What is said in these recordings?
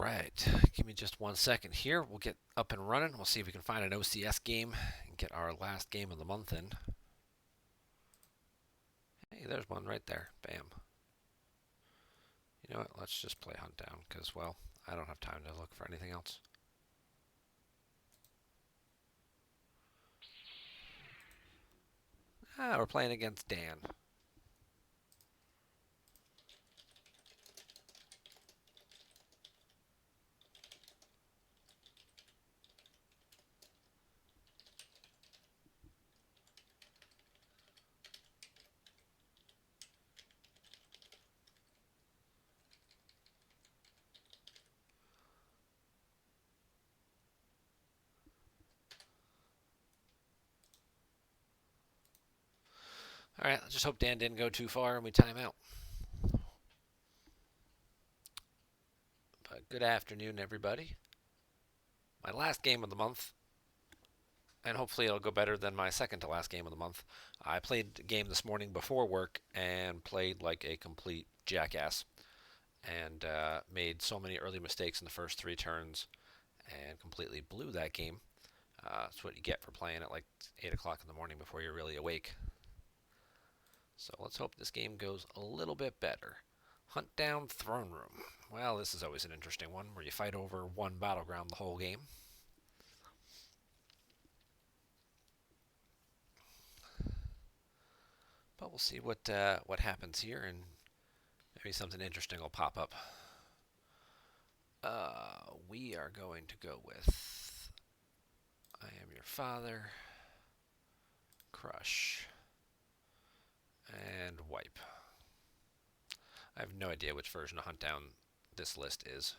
right, give me just 1 second here. We'll get up and running. We'll see if we can find an OCS game and get our last game of the month in. Hey, there's one right there. Bam. You know what? Let's just play Hunt Down because, well, I don't have time to look for anything else. We're playing against Dan. All right, let's just hope Dan didn't go too far and we time out. But good afternoon, everybody. My last game of the month, and hopefully it'll go better than my second to last game of the month. I played the game this morning before work and played like a complete jackass and made so many early mistakes in the first 3 turns and completely blew that game. That's what you get for playing at like 8 o'clock in the morning before you're really awake. So let's hope this game goes a little bit better. Hunt Down Throne Room. Well, this is always an interesting one where you fight over one battleground the whole game. But we'll see what happens here, and maybe something interesting will pop up. We are going to go with I Am Your Father, Crush, and Wipe. I have no idea which version of Hunt Down this list is.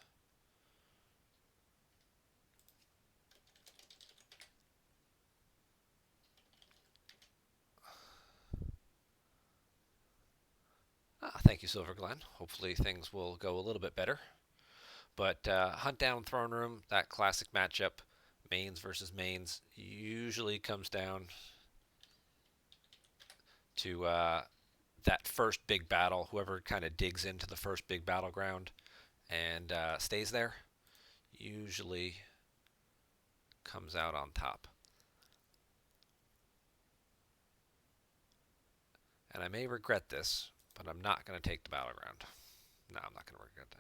Thank you, Silver Glen. Hopefully things will go a little bit better. But Hunt Down Throne Room, that classic matchup, mains versus mains, usually comes down to that first big battle. Whoever kind of digs into the first big battleground and stays there usually comes out on top. And I may regret this, but I'm not going to take the battleground. No, I'm not going to regret that.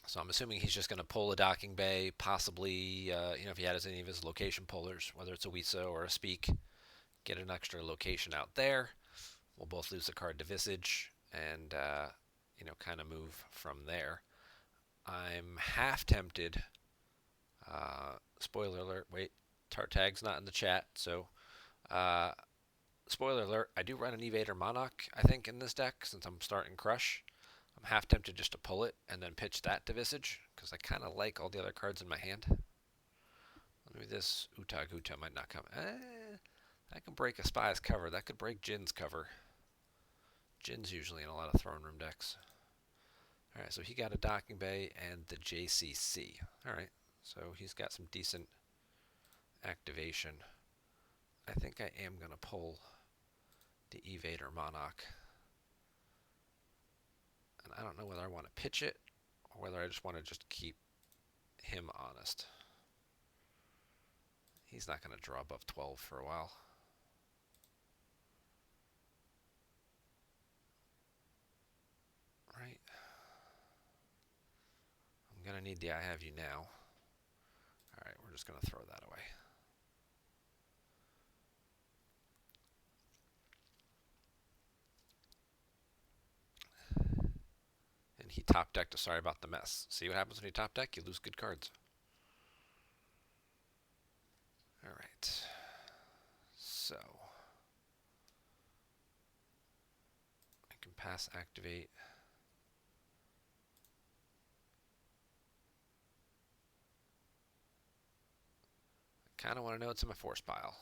So I'm assuming he's just going to pull a docking bay, possibly, if he has any of his location pullers, whether it's a Wisa or a Speak, get an extra location out there. We'll both lose the card to Visage and, kind of move from there. I'm half tempted. Spoiler alert, wait, Tartag's not in the chat, so spoiler alert, I do run an Evader Monarch, I think, in this deck since I'm starting Crush. I'm half tempted just to pull it and then pitch that to Visage because I kind of like all the other cards in my hand. Maybe this Utag Uta might not come. That can break a Spy's cover. That could break Jin's cover. Jin's usually in a lot of Throne Room decks. Alright, so he got a Docking Bay and the JCC. Alright, so he's got some decent activation. I think I am going to pull the Evader Monarch. And I don't know whether I want to pitch it or whether I just want to just keep him honest. He's not going to draw above 12 for a while. Right. I'm going to need the I Have You Now. Alright, we're just going to throw that away. And he top decked a Sorry About the Mess. See what happens when you top deck? You lose good cards. Alright. So. I can pass activate. I kind of want to know what's in my force pile.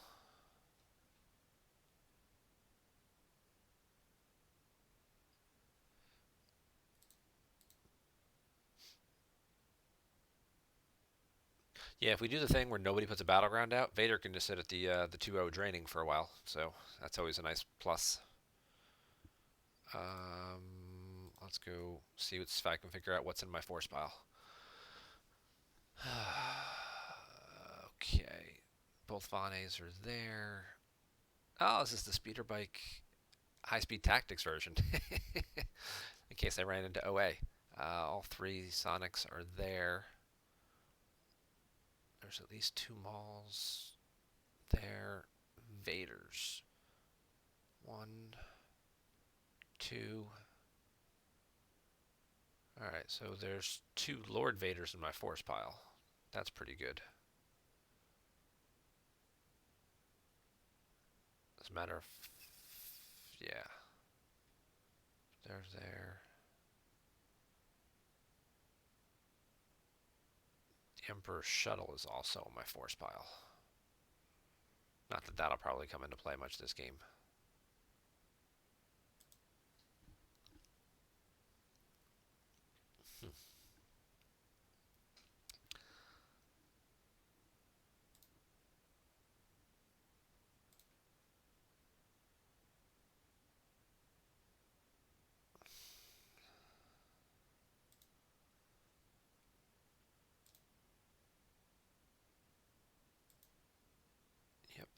Yeah, if we do the thing where nobody puts a battleground out, Vader can just sit at the 2-0 draining for a while. So that's always a nice plus. Let's go see if I can figure out what's in my force pile. Okay, both Vanes are there. Oh, this is the speeder bike high-speed tactics version. In case I ran into OA. All three Sonics are there. There's at least 2 Mauls there. Vaders. 1, 2. Alright, so there's 2 Lord Vaders in my force pile. That's pretty good. As a matter of... yeah. There's there. The Emperor's Shuttle is also in my force pile. Not that that'll probably come into play much this game. Yep.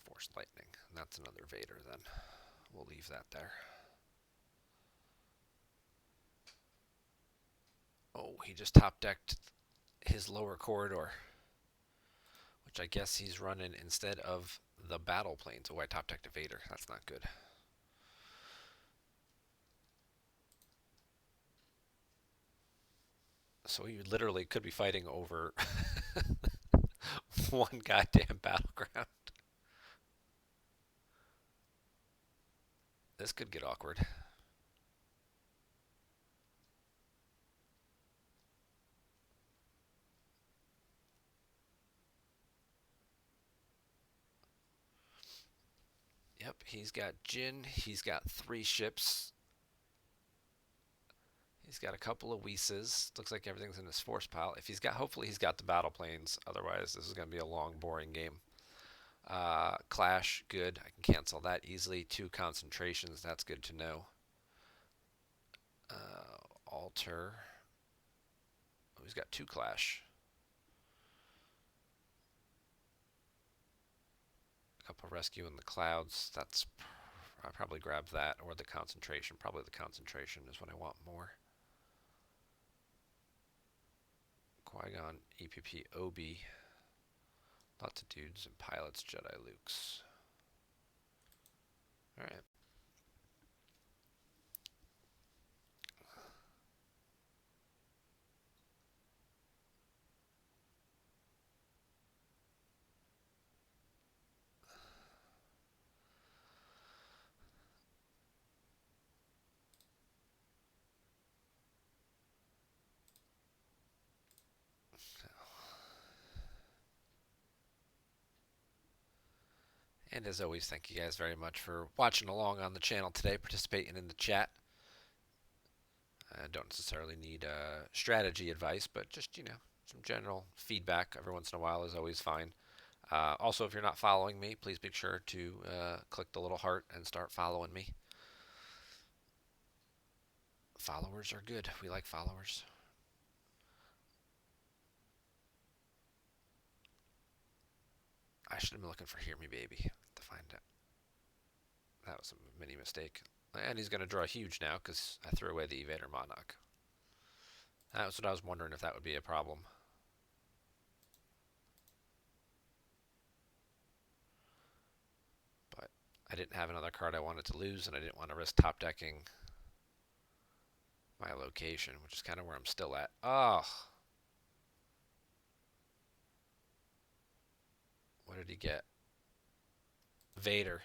Force Lightning. That's another Vader then. We'll leave that there. Oh, he just top decked his lower corridor, which I guess he's running instead of the battle planes. Oh, I top decked a Vader. That's not good. So you literally could be fighting over one goddamn battleground. This could get awkward. Yep, he's got Jin. He's got 3 ships. He's got a couple of Whis. Looks like everything's in his force pile. If he's got, hopefully he's got the battle planes. Otherwise, this is going to be a long, boring game. Clash, good. I can cancel that easily. 2 concentrations. That's good to know. Alter. Oh, he's got 2 clash. A couple rescue in the clouds. That's I probably grab that or the concentration. Probably the concentration is what I want more. Qui-Gon, EPP, Obi. Lots of dudes and pilots, Jedi Lukes. Alright. And as always, thank you guys very much for watching along on the channel today, participating in the chat. I don't necessarily need strategy advice, but just, some general feedback every once in a while is always fine. Also, if you're not following me, please make sure to click the little heart and start following me. Followers are good. We like followers. I should have been looking for Hear Me Baby to find it. That was a mini mistake. And he's going to draw huge now because I threw away the Evader Monarch. That was what I was wondering if that would be a problem. But I didn't have another card I wanted to lose, and I didn't want to risk top decking my location, which is kind of where I'm still at. Oh. What did he get? Vader.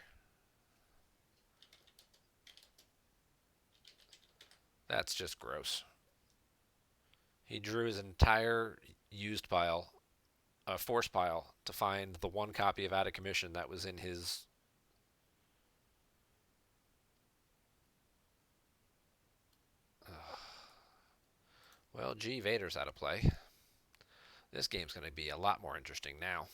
That's just gross. He drew his entire used pile, force pile, to find the 1 copy of Out of Commission that was in his... Well, G Vader's out of play. This game's going to be a lot more interesting now.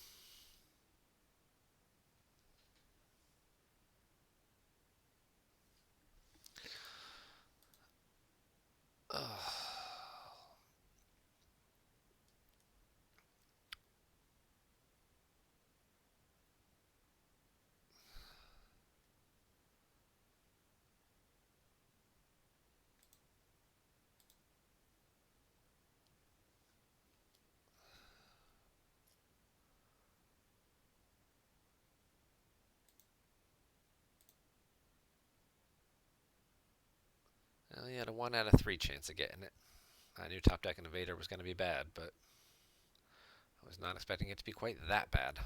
Well, he had a 1 out of 3 chance of getting it. I knew Top Deck Invader was going to be bad, but I was not expecting it to be quite that bad.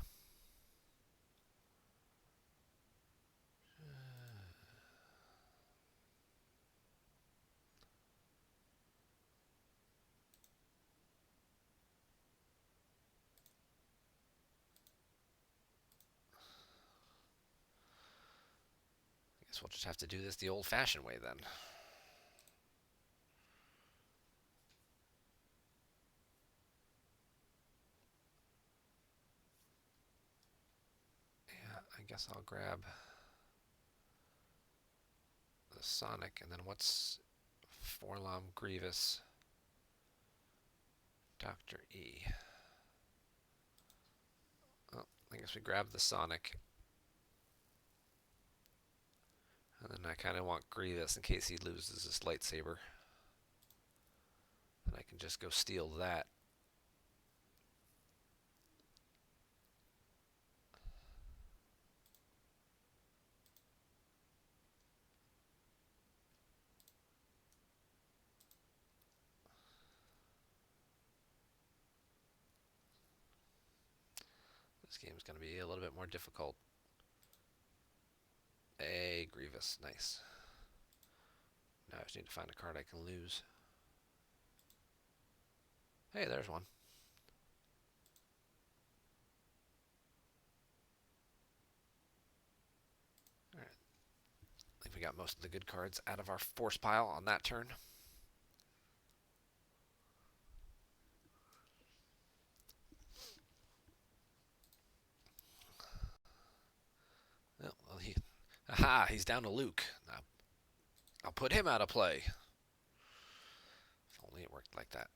I guess we'll just have to do this the old-fashioned way then. Yeah, I guess I'll grab the Sonic, and then what's Forlom, Grievous, Dr. E. Oh, I guess we grab the Sonic. And then I kind of want Grievous in case he loses his lightsaber. And I can just go steal that. This game is going to be a little bit more difficult. Hey, Grievous. Nice. Now I just need to find a card I can lose. Hey, there's one. Alright. I think we got most of the good cards out of our force pile on that turn. Well, aha, he's down to Luke. I'll put him out of play. If only it worked like that.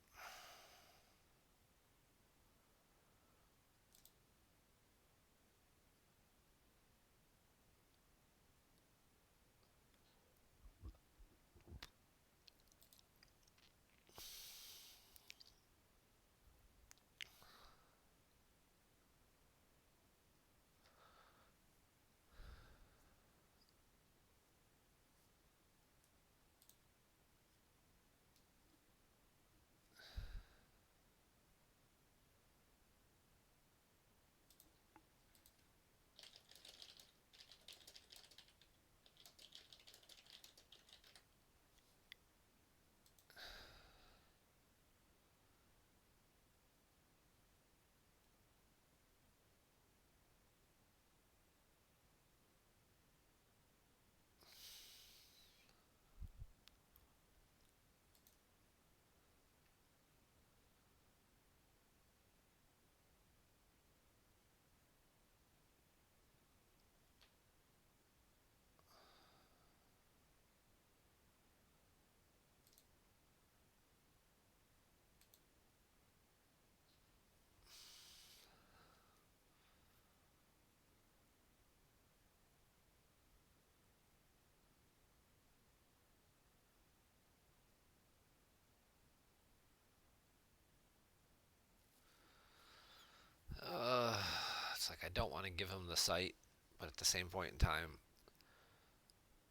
It's like I don't want to give him the sight, but at the same point in time,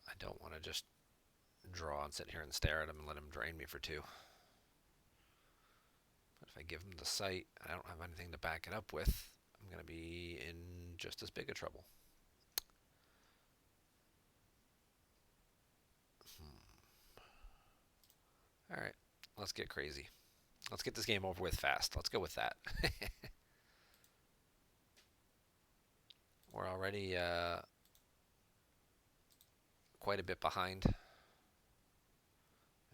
I don't want to just draw and sit here and stare at him and let him drain me for 2. But if I give him the sight, I don't have anything to back it up with, I'm going to be in just as big a trouble. Alright, let's get crazy. Let's get this game over with fast. Let's go with that. We're already quite a bit behind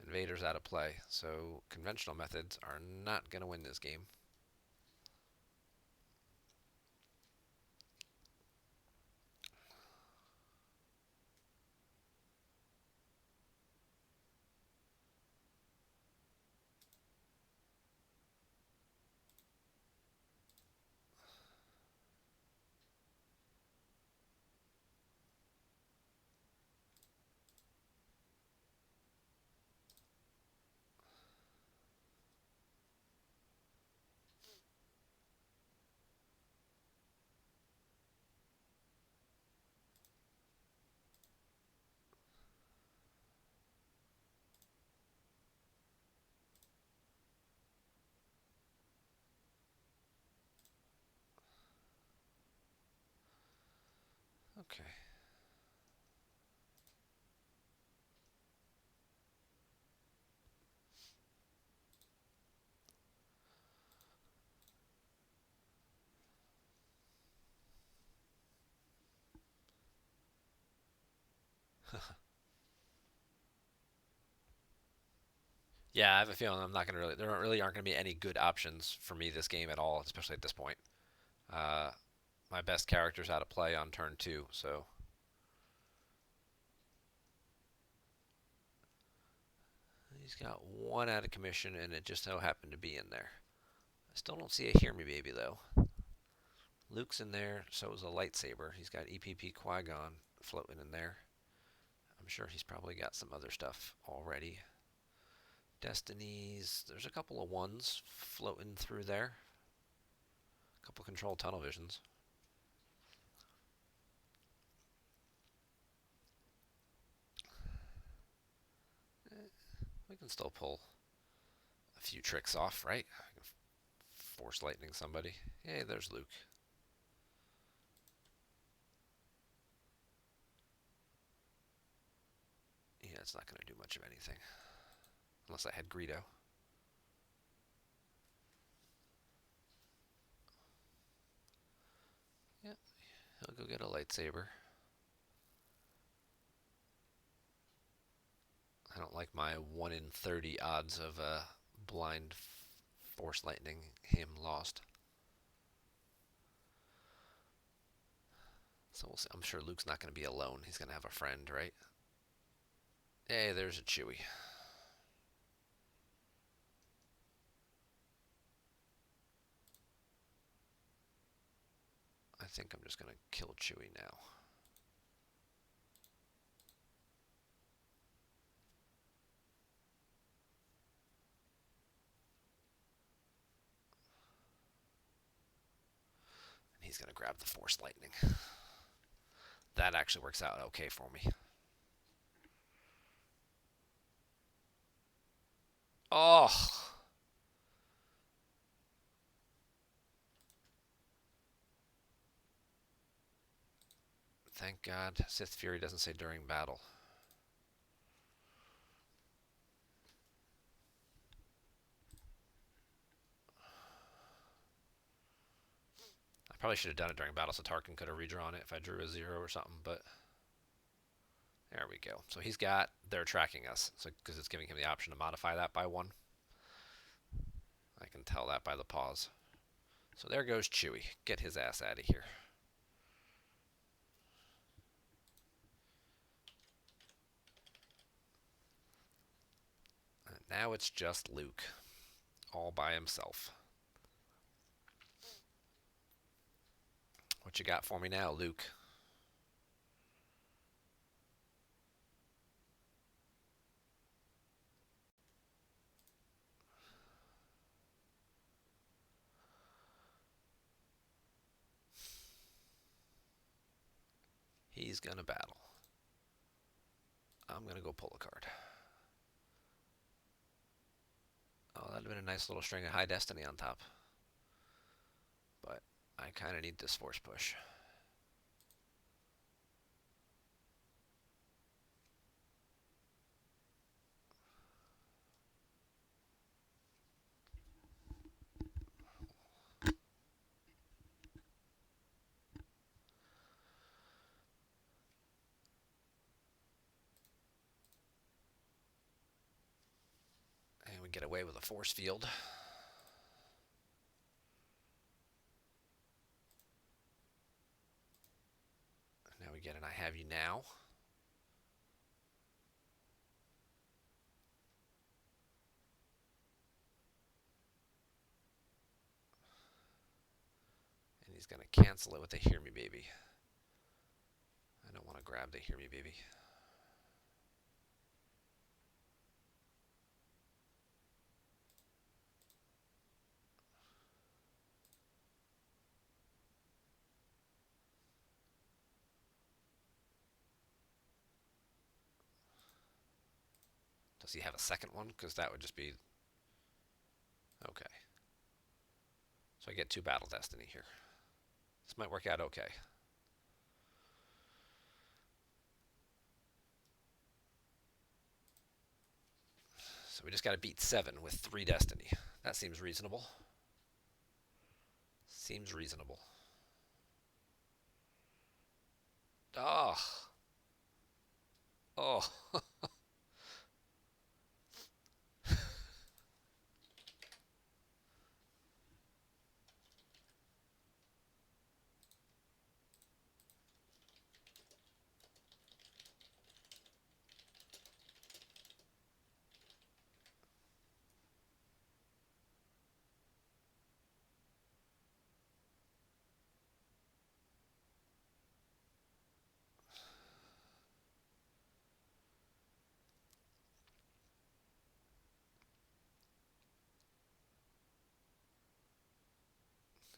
Invader's out of play, so conventional methods are not going to win this game. Okay. Yeah, I have a feeling I'm not going to really. There really aren't going to be any good options for me this game at all, especially at this point. Uh, my best character's out of play on turn 2, so he's got one out of commission, and it just so happened to be in there. I still don't see a Hear Me Baby, though. Luke's in there, so is a lightsaber. He's got EPP Qui-Gon floating in there. I'm sure he's probably got some other stuff already. Destinies, there's a couple of ones floating through there. A couple control tunnel visions. We can still pull a few tricks off, right? Force lightning somebody. Hey, there's Luke. Yeah, it's not going to do much of anything. Unless I had Greedo. Yeah, he'll go get a lightsaber. I don't like my 1 in 30 odds of blind force lightning him lost. So we'll see. I'm sure Luke's not going to be alone. He's going to have a friend, right? Hey, there's a Chewie. I think I'm just going to kill Chewie now. And he's going to grab the force lightning. That actually works out okay for me. Oh! Thank God Sith Fury doesn't say during battle. I probably should have done it during battle so Tarkin could have redrawn it if I drew a 0 or something, but there we go. So he's got, they're tracking us, so because it's giving him the option to modify that by 1. I can tell that by the pause. So there goes Chewie. Get his ass out of here. And now it's just Luke, all by himself. What you got for me now, Luke? He's gonna battle. I'm gonna go pull a card. Oh, that'd have been a nice little string of High Destiny on top. But I kind of need this force push. we get away with a force field. Now we get an I have you now. And he's going to cancel it with a hear me baby. I don't want to grab the hear me baby. Does he have a second one? Because that would just be... Okay. So I get 2 Battle Destiny here. This might work out okay. So we just got to beat 7 with 3 Destiny. That seems reasonable. Seems reasonable. Oh. Oh.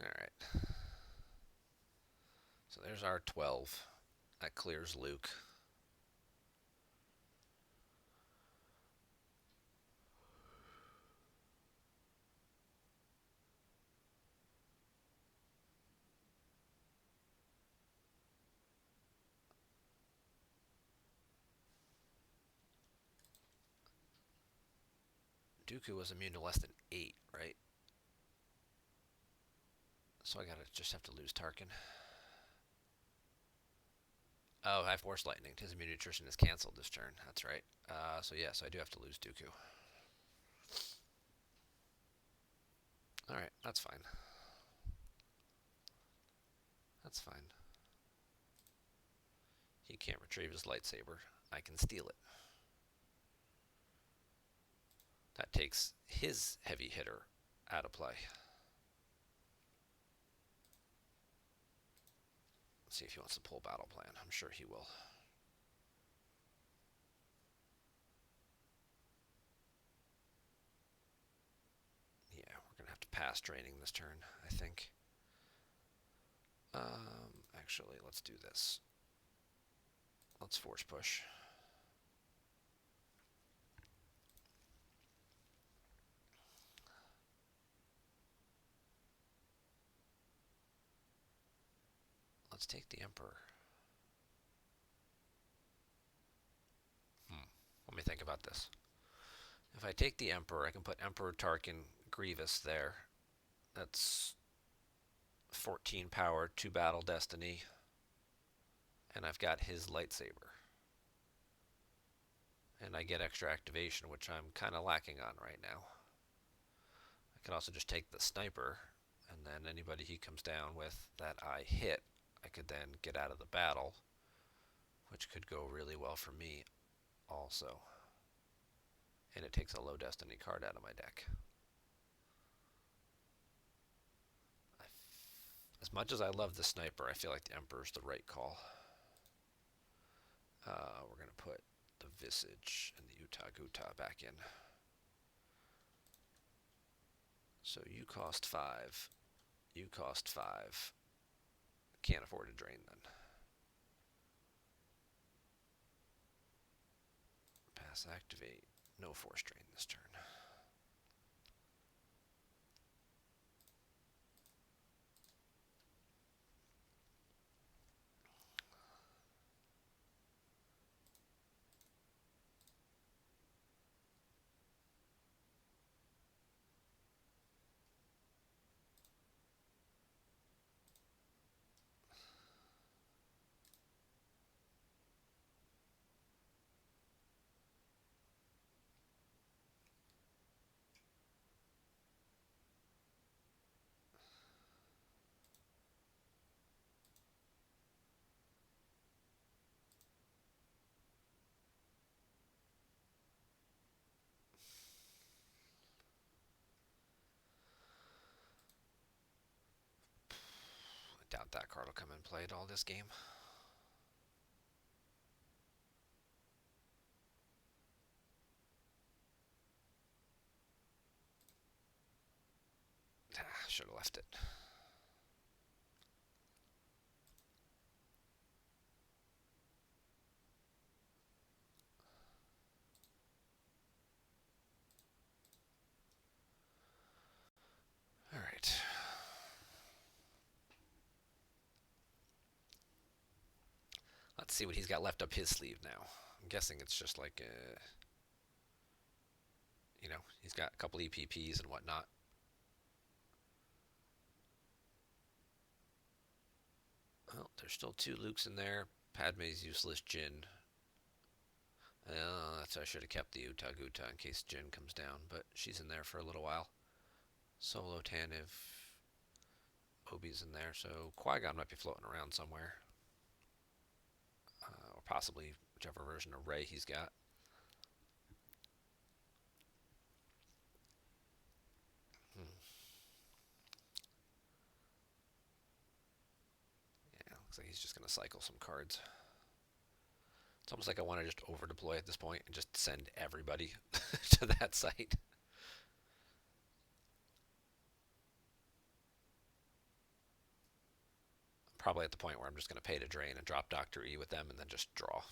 All right. So there's our 12. That clears Luke. Dooku was immune to less than 8, right? So I gotta just have to lose Tarkin. Oh, I have Force Lightning. His immune nutrition is canceled this turn. That's right. So yes, I do have to lose Dooku. Alright, that's fine. That's fine. He can't retrieve his lightsaber. I can steal it. That takes his heavy hitter out of play. Let's see if he wants to pull battle plan. I'm sure he will. Yeah, we're going to have to pass draining this turn, I think. Actually, let's do this. Let's force push. Let's take the Emperor. Let me think about this. If I take the Emperor, I can put Emperor Tarkin Grievous there. That's 14 power, 2 battle destiny. And I've got his lightsaber. And I get extra activation, which I'm kind of lacking on right now. I can also just take the sniper, and then anybody he comes down with that I hit, I could then get out of the battle, which could go really well for me also. And it takes a low destiny card out of my deck. As much as I love the sniper, I feel like the Emperor's the right call. We're going to put the Visage and the Utah Guta back in. So you cost 5. You cost 5. Can't afford to drain then. Pass activate. No force drain this turn. doubt that card will come and play at all this game. Should have left it. All right. Let's see what he's got left up his sleeve now. I'm guessing it's just like, he's got a couple EPPs and whatnot. Well, there's still 2 Lukes in there. Padme's useless Jin. I should have kept the Uta Guta in case Jin comes down, but she's in there for a little while. Solo Taniv. Obi's in there, so Qui-Gon might be floating around somewhere. Or possibly whichever version of Rey he's got. Yeah, looks like he's just going to cycle some cards. It's almost like I want to just over deploy at this point and just send everybody to that site. Probably at the point where I'm just going to pay to drain and drop Dr. E with them and then just draw.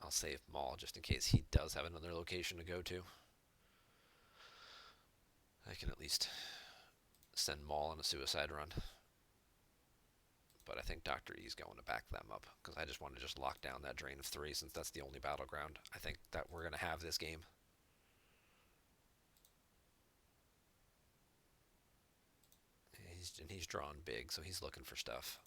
I'll save Maul just in case he does have another location to go to. I can at least send Maul on a suicide run. But I think Dr. E is going to back them up because I just want to just lock down that drain of 3 since that's the only battleground I think that we're going to have this game. He's drawn big, so he's looking for stuff.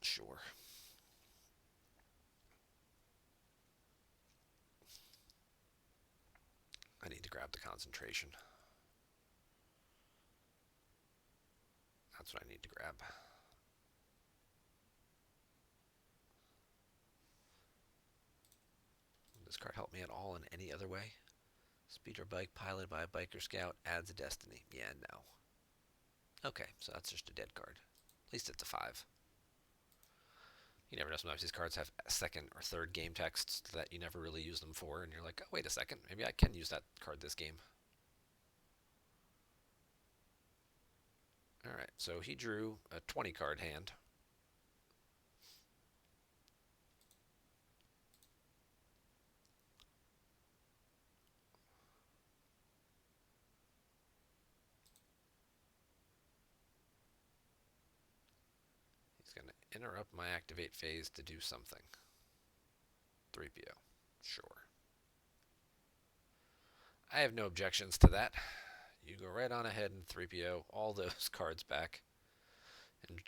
Sure. I need to grab the concentration. That's what I need to grab. Will this card help me at all in any other way? Speeder bike piloted by a biker scout adds a destiny. Yeah, no. Okay, so that's just a dead card. At least it's a 5. You never know, sometimes these cards have second or third game texts that you never really use them for, and you're like, oh, wait a second, maybe I can use that card this game. Alright, so he drew a 20 card hand. He's going to interrupt my activate phase to do something. 3PO. Sure. I have no objections to that. You go right on ahead and 3PO all those cards back. And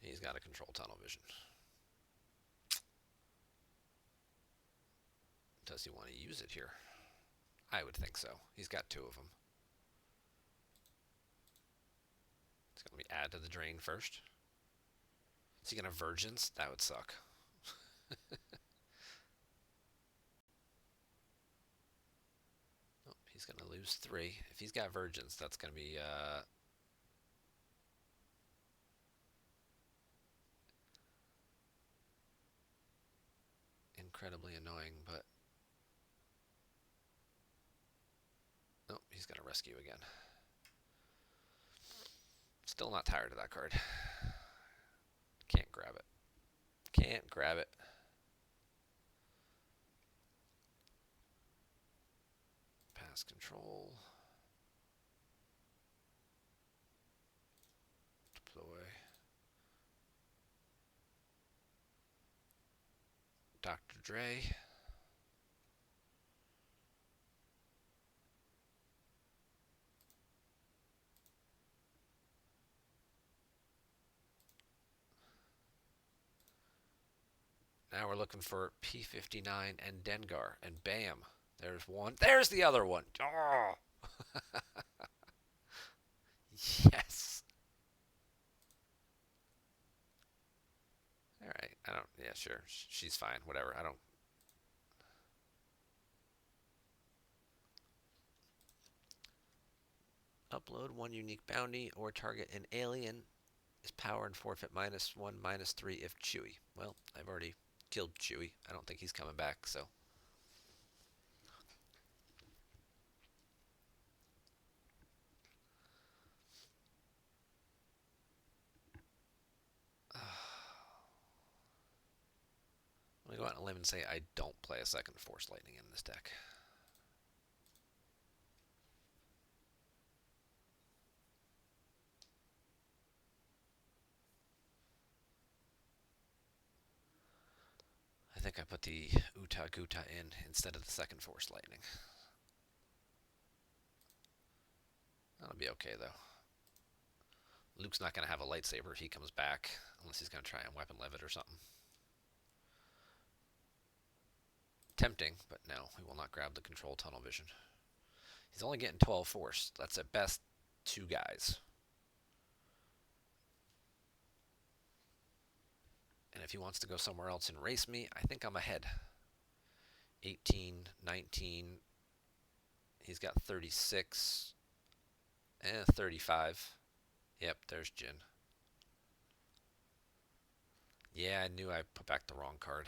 he's got to control tunnel vision. Does he want to use it here? I would think so. He's got 2 of them. He's going to let me add to the drain first. Is he going to Virgins? That would suck. Oh, he's going to lose 3. If he's got Virgins, that's going to be incredibly annoying, but oh, he's going to rescue again. Still not tired of that card. Can't grab it. Can't grab it. Pass control. Deploy. Dr. Dre. Now we're looking for P59 and Dengar, and bam, there's one. There's the other one. Oh, yes. All right. I don't. Yeah, sure. She's fine. Whatever. I don't. Upload one unique bounty or target an alien is power and forfeit -1, -3 if Chewie. Well, I've already killed Chewie. I don't think he's coming back, so. I'm going to go out on a limb and say I don't play a second Force Lightning in this deck. I think I put the Uta Guta in instead of the second Force Lightning. That'll be okay, though. Luke's not going to have a lightsaber if he comes back, unless he's going to try and weapon levitt or something. Tempting, but no, we will not grab the control tunnel vision. He's only getting 12 force. That's at best 2 guys. And if he wants to go somewhere else and race me, I think I'm ahead. 18, 19. He's got 36. 35. Yep, there's Jin. Yeah, I knew I put back the wrong card.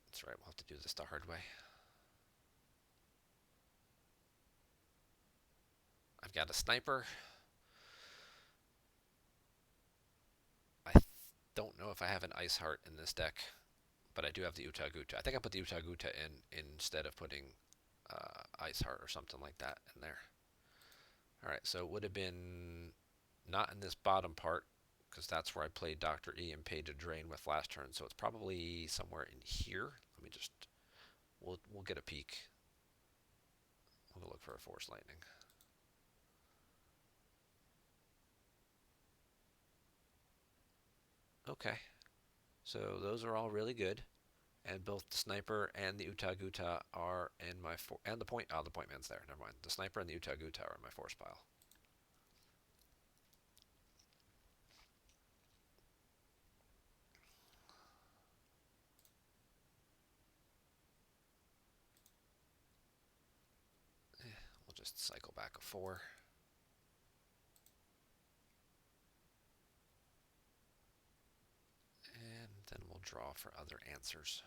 That's right, we'll have to do this the hard way. I've got a sniper. I don't know if I have an Ice Heart in this deck, but I do have the Uta Guta. I think I put the Uta Guta in instead of putting Ice Heart or something like that in there. Alright, so it would have been not in this bottom part, because that's where I played Dr. E and paid a drain with last turn, so it's probably somewhere in here. Let me just, we'll get a peek. We'll look for a Force Lightning. Okay, so those are all really good, and both the Sniper and the Uta Guta are in my, and the point, the point man's there, never mind. The Sniper and the Uta Guta are in my force pile. We'll just cycle back a 4. And then we'll draw for other answers.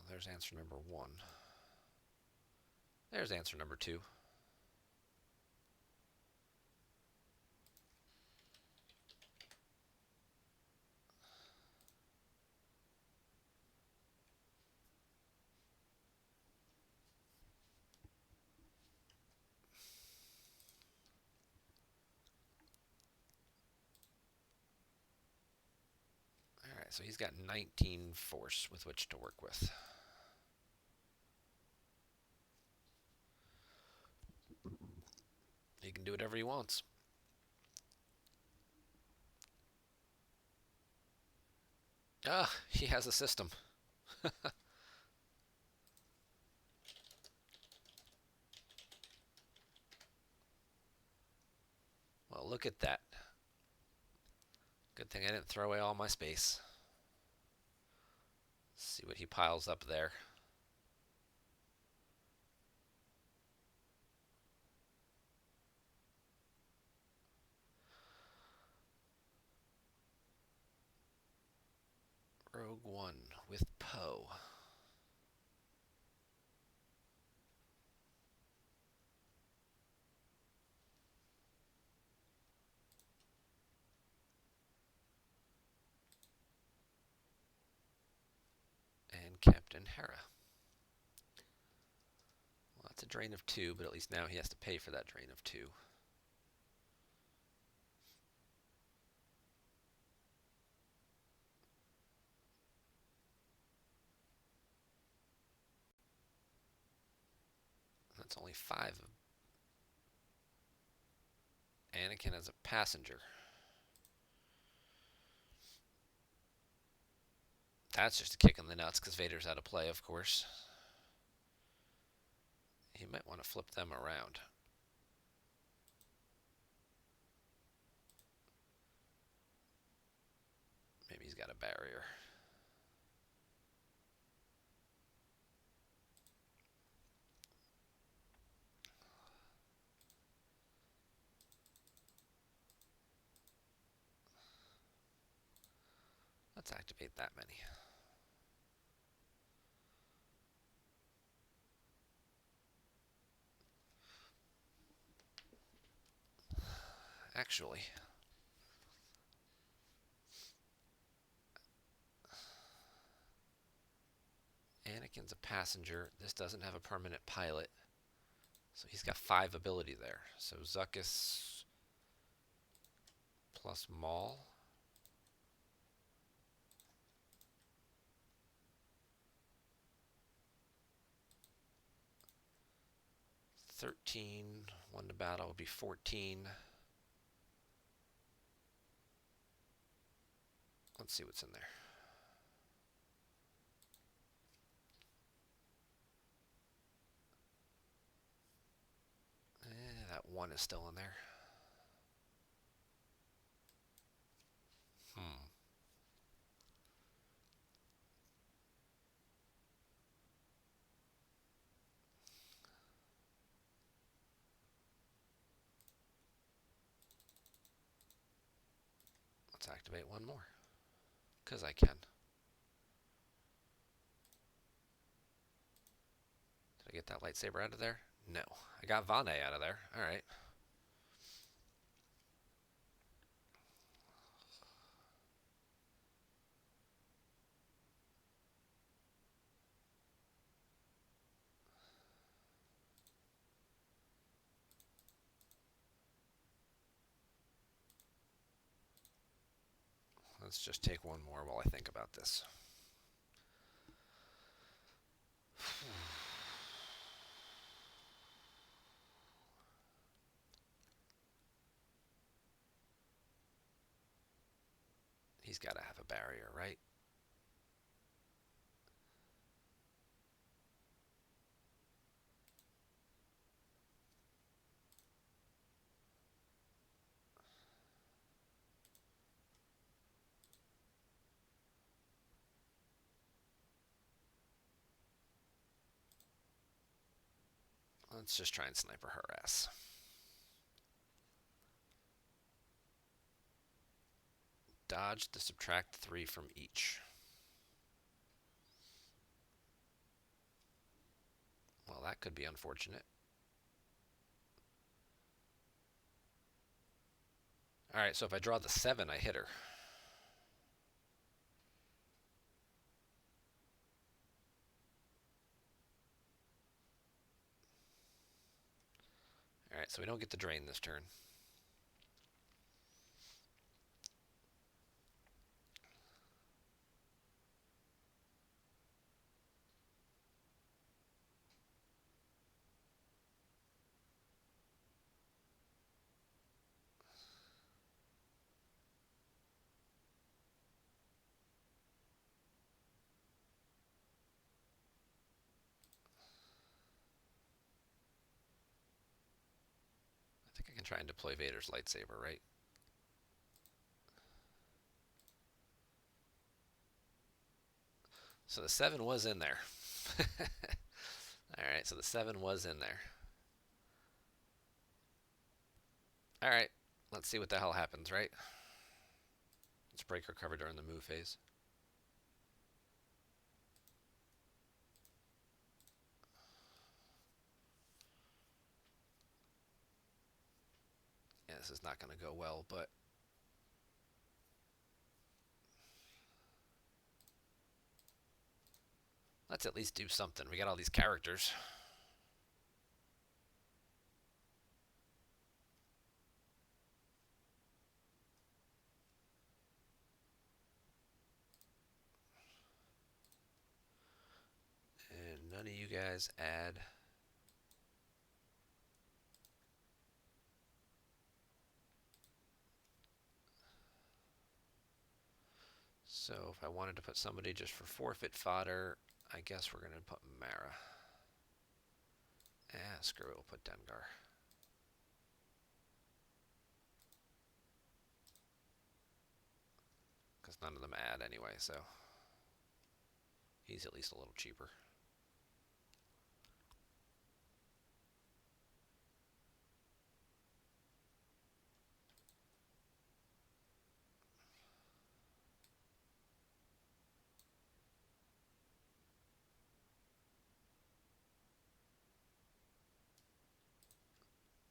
There's answer number 1. There's answer number 2. Alright, so he's got 19 force with which to work with. He can do whatever he wants. Ah, he has a system. Well, look at that. Good thing I didn't throw away all my space. Let's see what he piles up there. Rogue One with Poe. Captain Hera. Well, that's a drain of 2, but at least now he has to pay for that drain of 2. That's only 5. Anakin as a passenger. That's just a kick in the nuts because Vader's out of play, of course. He might want to flip them around. Maybe he's got a barrier. Let's activate that many. Actually, Anakin's a passenger. This doesn't have a permanent pilot. So he's got 5 ability there. So Zuckuss plus Maul. $13. 1 to battle would be 14. Let's see what's in there. That 1 is still in there. Let's activate 1 more. Because I can. Did I get that lightsaber out of there? No. I got Vane out of there. Alright. Let's just take 1 more while I think about this. He's got to have a barrier, right? Let's just try and sniper her ass. Dodge to subtract 3 from each. Well, that could be unfortunate. Alright, so if I draw the 7, I hit her. Alright, so we don't get the drain this turn. I think I can try and deploy Vader's lightsaber, right? So the 7 was in there. Alright, so the 7 was in there. Alright, let's see what the hell happens, right? Let's break her cover during the move phase. Yeah, this is not going to go well, but Let's at least do something. We got all these characters. And none of you guys add. So if I wanted to put somebody just for forfeit fodder, I guess we're going to put Mara. Screw it, we'll put Dengar. Because none of them add anyway, so he's at least a little cheaper.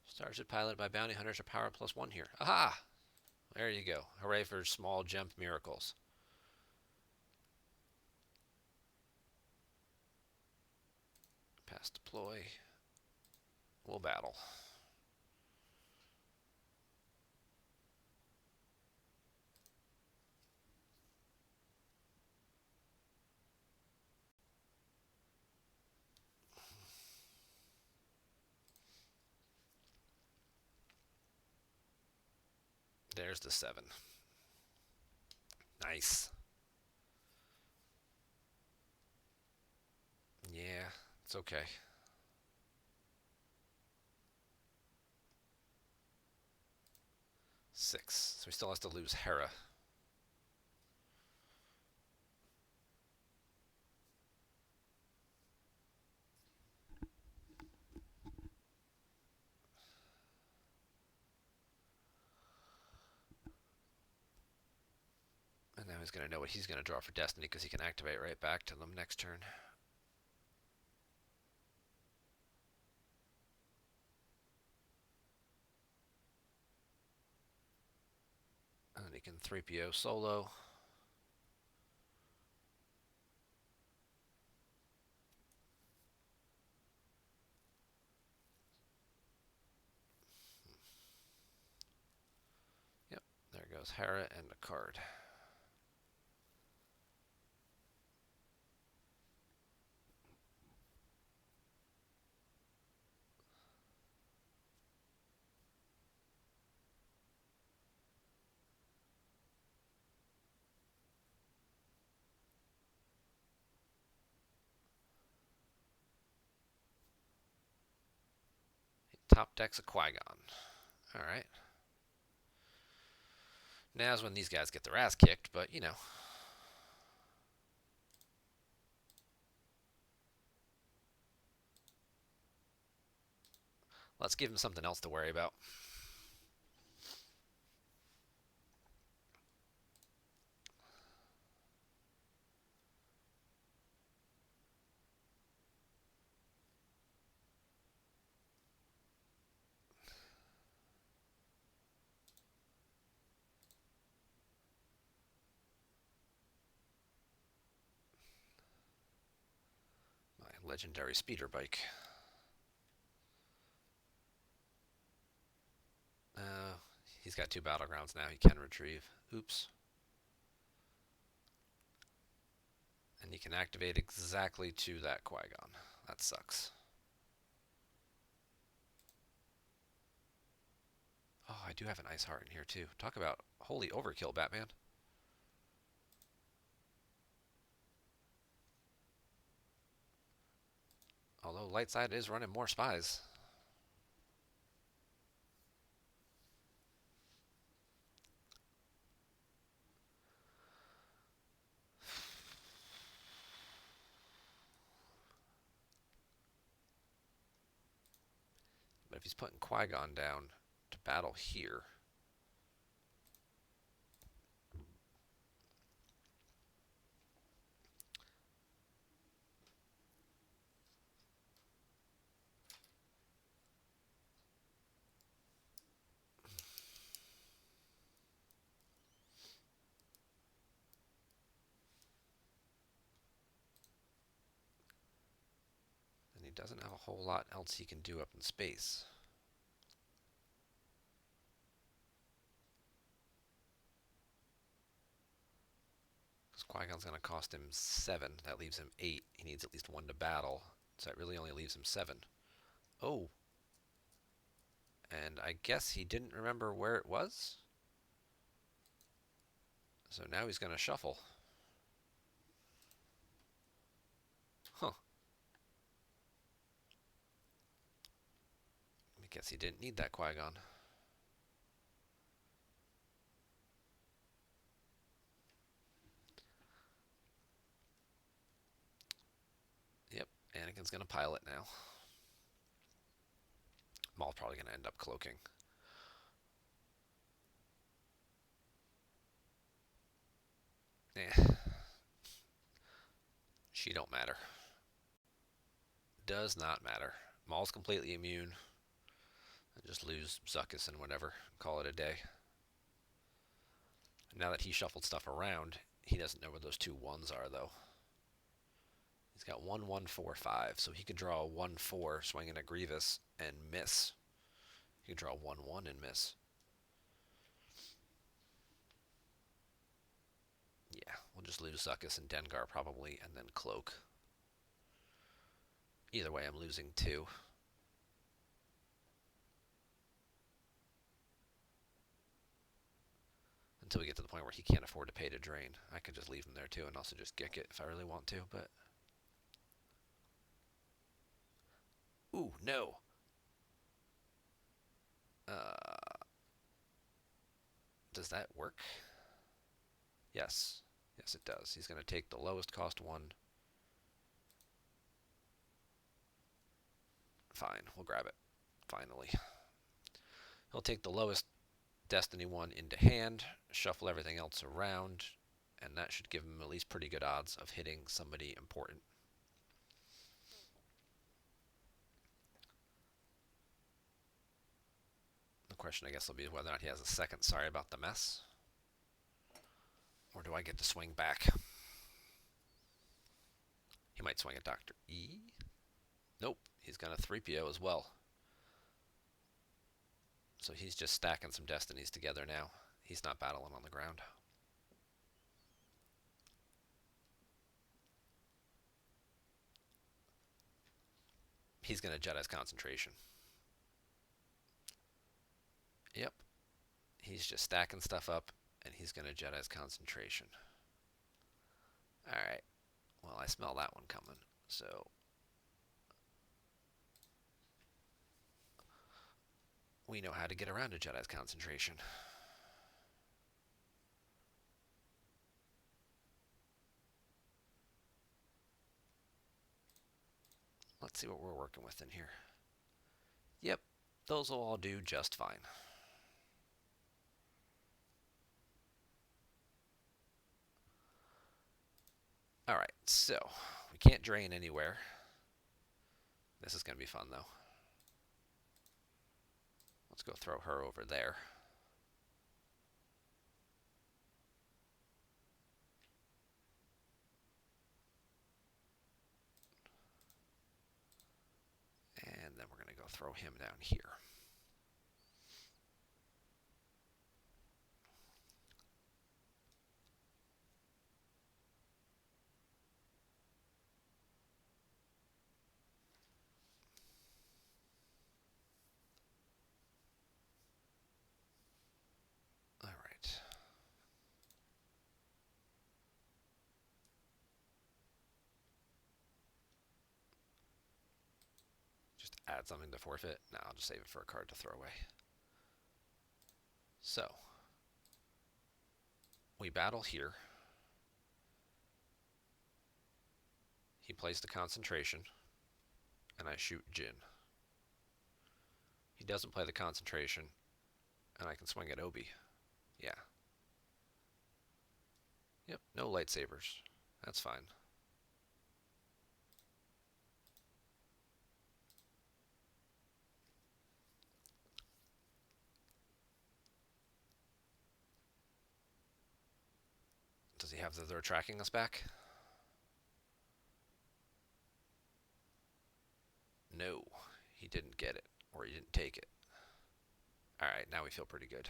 Starship piloted by bounty hunters are power +1 here. Aha! There you go. Hooray for small jump miracles. Pass deploy. We'll battle. There's the 7. Nice. Yeah, it's okay. Six. So he still has to lose Hera. And now he's going to know what he's going to draw for Destiny because he can activate right back to them next turn. And then he can 3PO solo. Yep, there goes Hera and a card. Top decks a Qui-Gon. Alright. Now's when these guys get their ass kicked, but you know. Let's give them something else to worry about. My legendary speeder bike. He's got 2 battlegrounds now he can retrieve. Oops. And you can activate exactly to that Qui-Gon. That sucks. Oh, I do have an Ice Heart in here too. Talk about holy overkill, Batman. Although Lightside is running more spies. But if he's putting Qui-Gon down to battle here, doesn't have a whole lot else he can do up in space. Because Qui-Gon's going to cost him 7. That leaves him 8. He needs at least 1 to battle. So that really only leaves him 7. Oh. And I guess he didn't remember where it was. So now he's going to shuffle. Huh. I guess he didn't need that Qui-Gon. Yep, Anakin's going to pilot now. Maul's probably going to end up cloaking. Eh. She don't matter. Does not matter. Maul's completely immune. Just lose Zuckuss and whatever. Call it a day. Now that he shuffled stuff around, he doesn't know where those 2 1s are, though. He's got 1 1 4 5, so he could draw a 1 4 swinging at Grievous and miss. He could draw 1 1 and miss. Yeah, we'll just lose Zuckuss and Dengar probably, and then cloak. Either way, I'm losing 2. Until we get to the point where he can't afford to pay to drain. I could just leave him there too and also just gick it if I really want to, but... Ooh, no! Does that work? Yes. Yes, it does. He's going to take the lowest cost 1. Fine, we'll grab it. Finally. He'll take the lowest Destiny 1 into hand, shuffle everything else around, and that should give him at least pretty good odds of hitting somebody important. The question, I guess, will be whether or not he has a second sorry about the mess. Or do I get to swing back? He might swing at Dr. E. Nope, he's going to 3PO as well. So he's just stacking some destinies together now. He's not battling on the ground. He's going to Jedi's concentration. Yep. He's just stacking stuff up, and he's going to Jedi's concentration. Alright. Well, I smell that one coming. So we know how to get around to Jedi's concentration. Let's see what we're working with in here. Yep, those will all do just fine. Alright, so we can't drain anywhere. This is going to be fun, though. Let's go throw her over there. And then we're going to go throw him down here. All right. Just add something to forfeit. No, I'll just save it for a card to throw away. So, we battle here. He plays the concentration, and I shoot Jin. He doesn't play the concentration, and I can swing at Obi. Yeah. Yep, no lightsabers. That's fine. Does he have that they're tracking us back? No, he didn't get it, or he didn't take it. Alright, now we feel pretty good.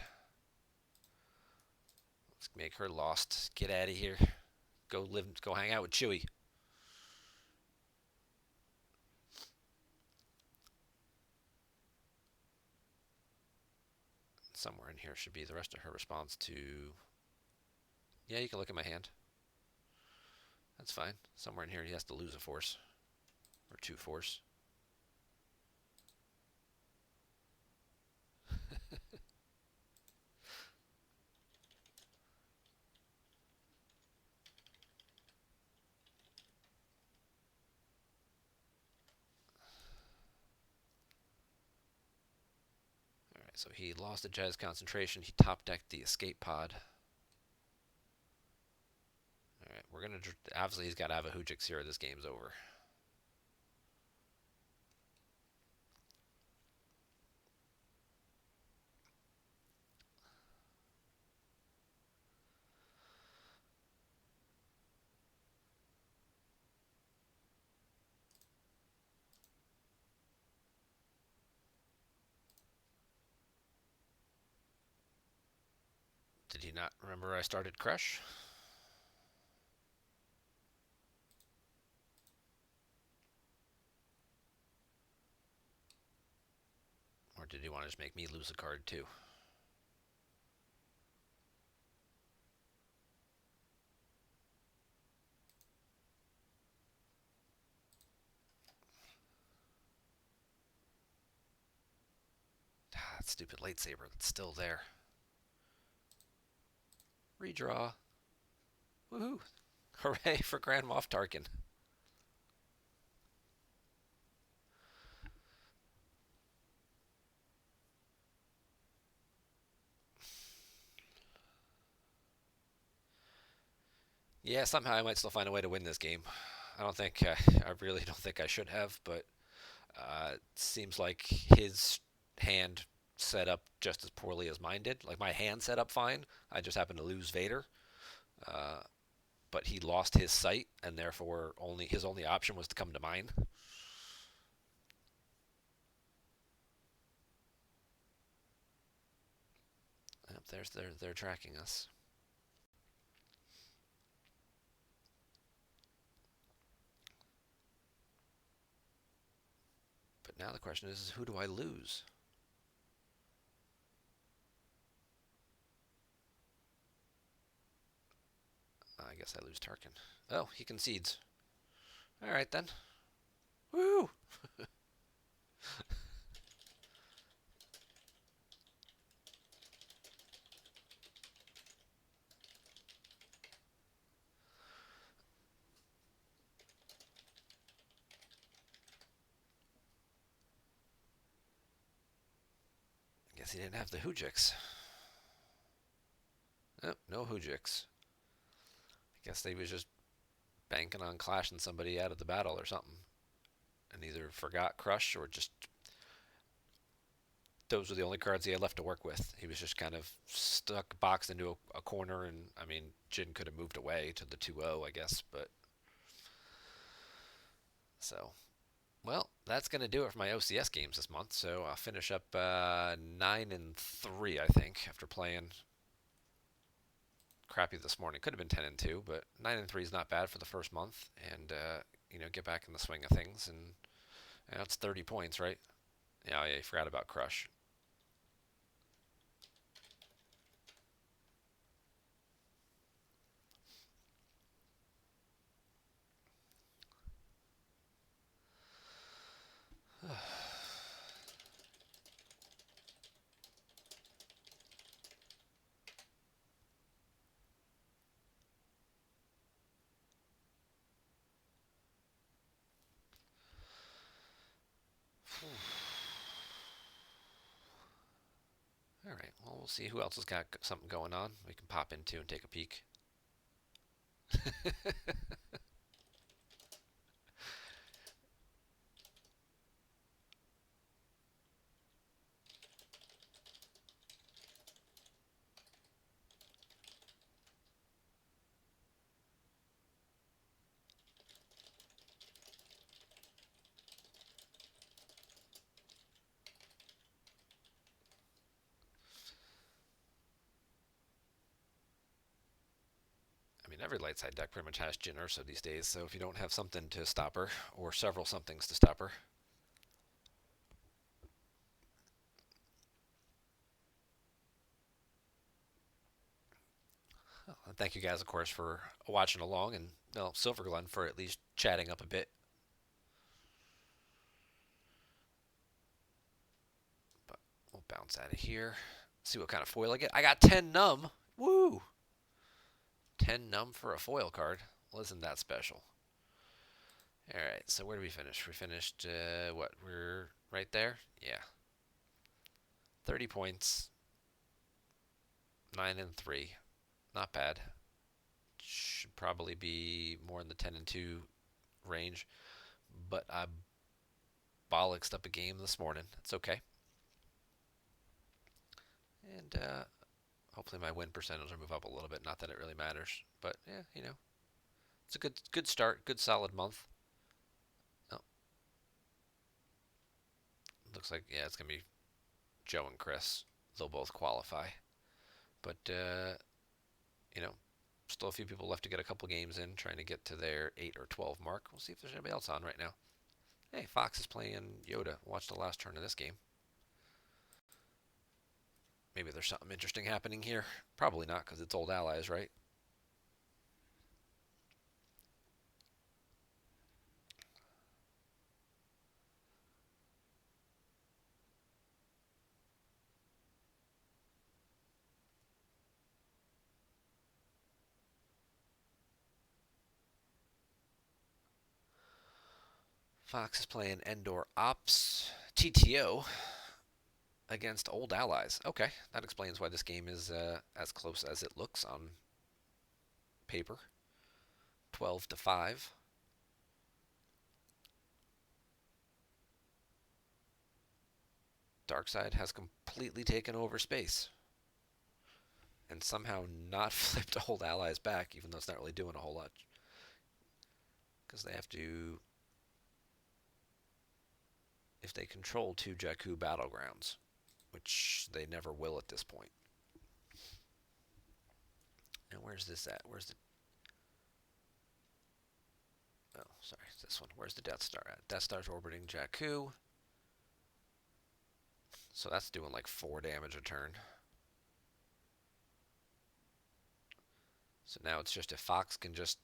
Let's make her lost. Get out of here. Go hang out with Chewie. Somewhere in here should be the rest of her response to... Yeah, you can look at my hand. That's fine. Somewhere in here he has to lose a force. Or 2 force. Alright, so he lost the Jazz concentration. He top-decked the escape pod. Alright, we're going to... Obviously, he's got to have a Hoojix here or this game's over. Did he not remember I started Crush? Or did he want to just make me lose a card too? Ah, that stupid lightsaber that's still there. Redraw. Woohoo! Hooray for Grand Moff Tarkin. Yeah, somehow I might still find a way to win this game. I don't think I really don't think I should have, but it seems like his hand set up just as poorly as mine did. Like my hand set up fine. I just happened to lose Vader. Uh, but he lost his sight, and therefore his only option was to come to mine. Yep, they're tracking us. But now the question is who do I lose? I guess I lose Tarkin. Oh, he concedes. All right then. Woo! I guess he didn't have the Hoojix. Oh, no Hoojix. I guess they was just banking on clashing somebody out of the battle or something. And either forgot Crush or just those were the only cards he had left to work with. He was just kind of stuck, boxed into a corner, and I mean, Jin could have moved away to the 2-0, I guess, but so. Well, that's going to do it for my OCS games this month. So I'll finish up 9-3, I think, after playing crappy this morning. Could have been 10-2, but 9-3 is not bad for the first month, and get back in the swing of things. And that's 30 points, right? Yeah, you forgot about Crush. All right, well, we'll see who else has got something going on we can pop into and take a peek. I mean, every light side deck pretty much has Jin Ursa these days, so if you don't have something to stop her, or several somethings to stop her. Thank you guys, of course, for watching along, and well, Silver Glen for at least chatting up a bit. But we'll bounce out of here. See what kind of foil I get. I got 10 num. Woo! 10 num for a foil card. Well, isn't that special? Alright, so where do we finish? We finished, what? We're right there? Yeah. 30 points. 9 and 3. Not bad. Should probably be more in the 10 and 2 range. But I bollocksed up a game this morning. It's okay. And hopefully my win percentage will move up a little bit. Not that it really matters. But, yeah, you know. It's a good start. Good solid month. Oh. Looks like, yeah, it's going to be Joe and Chris. They'll both qualify. But, you know, still a few people left to get a couple games in, trying to get to their 8 or 12 mark. We'll see if there's anybody else on right now. Hey, Fox is playing Yoda. Watch the last turn of this game. Maybe there's something interesting happening here. Probably not, because it's old allies, right? Fox is playing Endor Ops TTO against old allies. Okay, that explains why this game is as close as it looks on paper. 12 to 5. Darkseid has completely taken over space and somehow not flipped old allies back, even though it's not really doing a whole lot. Because they have to, if they control 2 Jakku battlegrounds, which they never will at this point. Now, where's this at? Where's the... Oh, sorry, it's this one. Where's the Death Star at? Death Star's orbiting Jakku. So that's doing like 4 damage a turn. So now it's just if Fox can just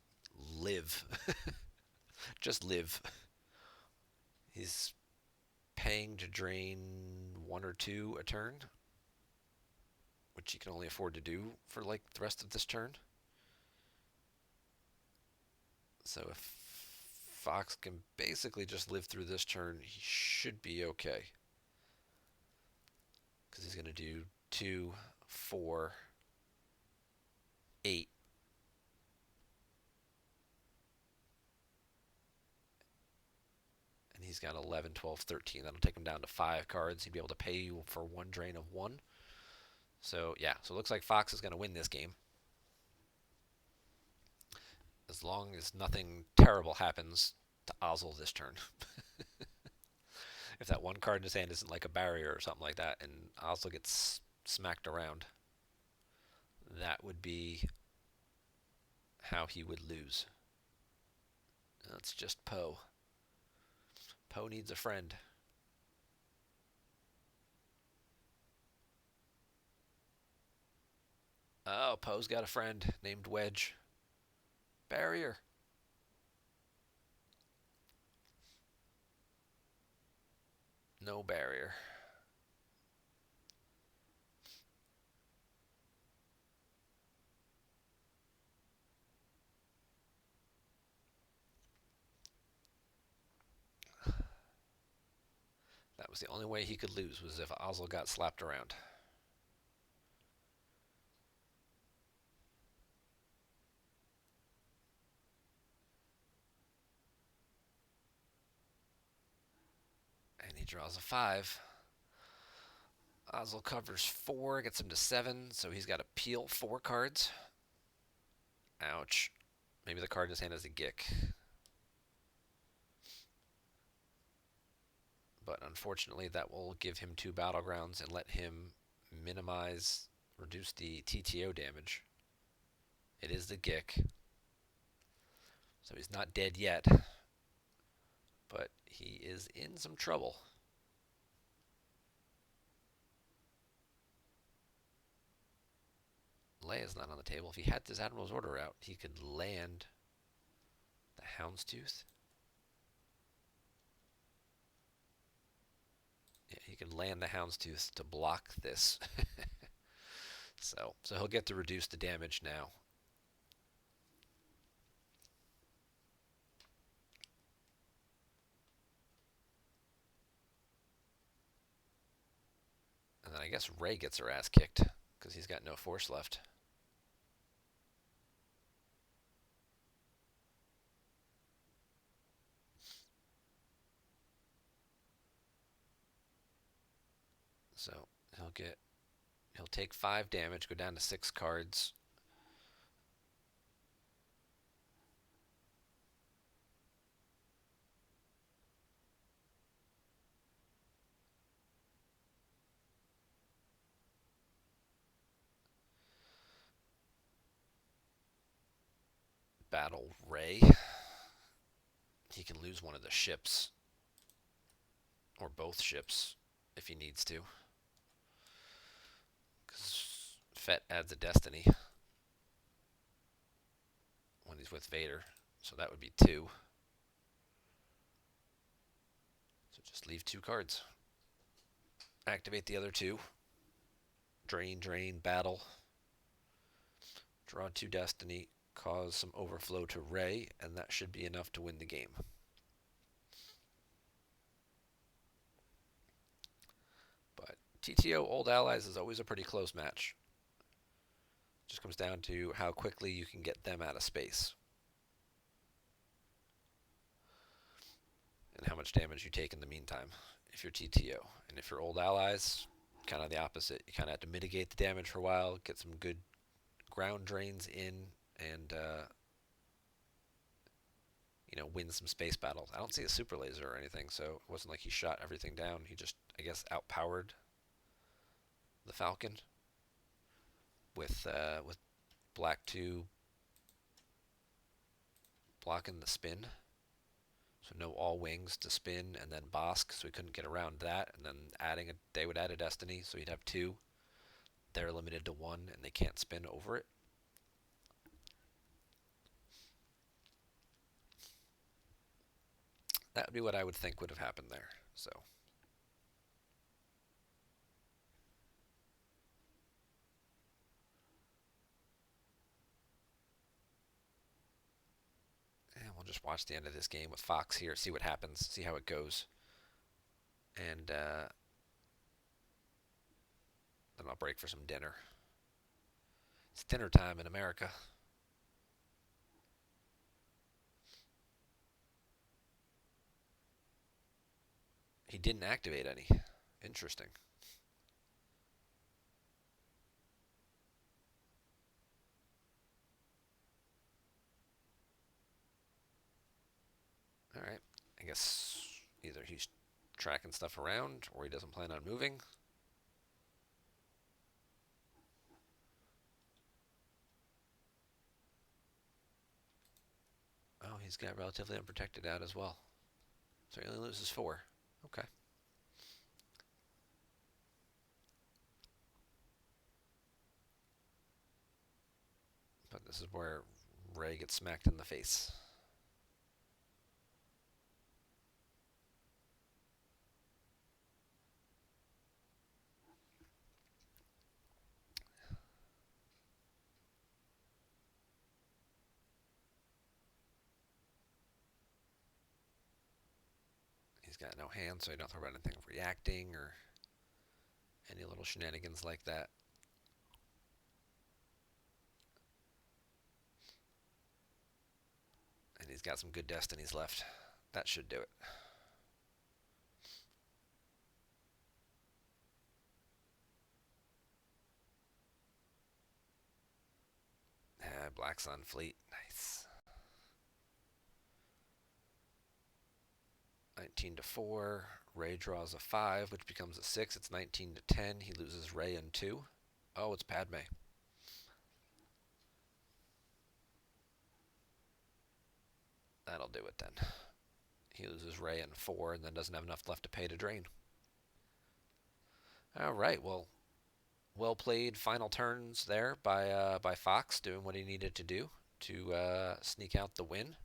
live. Just live. He's paying to drain 1 or 2 a turn, which he can only afford to do for like the rest of this turn. So if Fox can basically just live through this turn, he should be okay. Because he's going to do 2, 4, 8. And he's got 11, 12, 13. That'll take him down to 5 cards. He'd be able to pay you for 1 drain of 1. So, yeah. So it looks like Fox is going to win this game. As long as nothing terrible happens to Ozzel this turn. If that 1 card in his hand isn't like a barrier or something like that, and Ozzel gets smacked around, that would be how he would lose. That's just Poe. Poe needs a friend. Oh, Poe's got a friend named Wedge. Barrier. No barrier. That was the only way he could lose, was if Ozzel got slapped around. And he draws a 5. Ozzel covers 4, gets him to 7, so he's got to peel 4 cards. Ouch. Maybe the card in his hand is a Gick. But unfortunately, that will give him 2 battlegrounds and let him reduce the TTO damage. It is the Gick. So he's not dead yet, but he is in some trouble. Leia's not on the table. If he had this Admiral's Order out, he could land the Houndstooth. Yeah, he could land the Houndstooth to block this. So he'll get to reduce the damage now. And then I guess Rey gets her ass kicked because he's got no force left. So he'll take 5 damage, go down to 6 cards. Battle Rey. He can lose one of the ships, or both ships, if he needs to. Because Fett adds a destiny when he's with Vader. So that would be 2. So just leave 2 cards. Activate the other 2. Drain, drain, battle. Draw 2 destiny. Cause some overflow to Rey, and that should be enough to win the game. But TTO Old Allies is always a pretty close match. Just comes down to how quickly you can get them out of space. And how much damage you take in the meantime if you're TTO. And if you're Old Allies, kind of the opposite. You kind of have to mitigate the damage for a while, get some good ground drains in, and win some space battles. I don't see a super laser or anything, so it wasn't like he shot everything down. He just, I guess, outpowered the Falcon with Black 2 blocking the spin. So no all wings to spin, and then Bosk, so he couldn't get around that. And then they would add a destiny, so he'd have 2. They're limited to 1, and they can't spin over it. That would be what I would think would have happened there. So. And we'll just watch the end of this game with Fox here, see what happens, see how it goes. And then I'll break for some dinner. It's dinner time in America. He didn't activate any. Interesting. Alright. I guess either he's tracking stuff around or he doesn't plan on moving. Oh, he's got relatively unprotected out as well. So he only loses 4. Okay. But this is where Rey gets smacked in the face. He's got no hand, so he don't throw about anything reacting or any little shenanigans like that. And he's got some good destinies left. That should do it. Black Sun Fleet. Nice. 19 to 4. Rey draws a 5, which becomes a 6. It's 19 to 10. He loses Rey and 2. Oh, it's Padme. That'll do it then. He loses Ray in 4 and then doesn't have enough left to pay to drain. All right, well played final turns there by Fox, doing what he needed to do to sneak out the win.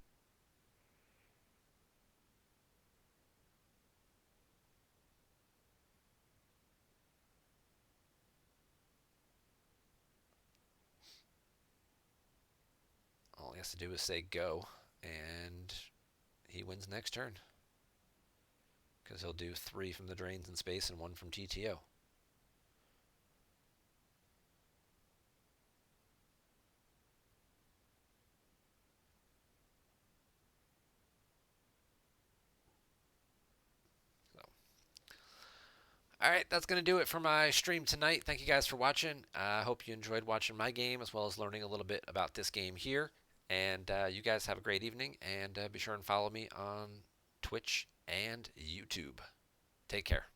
All he has to do is say go, and he wins next turn. Because he'll do 3 from the drains in space and 1 from GTO. All right, that's going to do it for my stream tonight. Thank you guys for watching. I hope you enjoyed watching my game as well as learning a little bit about this game here. And you guys have a great evening. And be sure and follow me on Twitch and YouTube. Take care.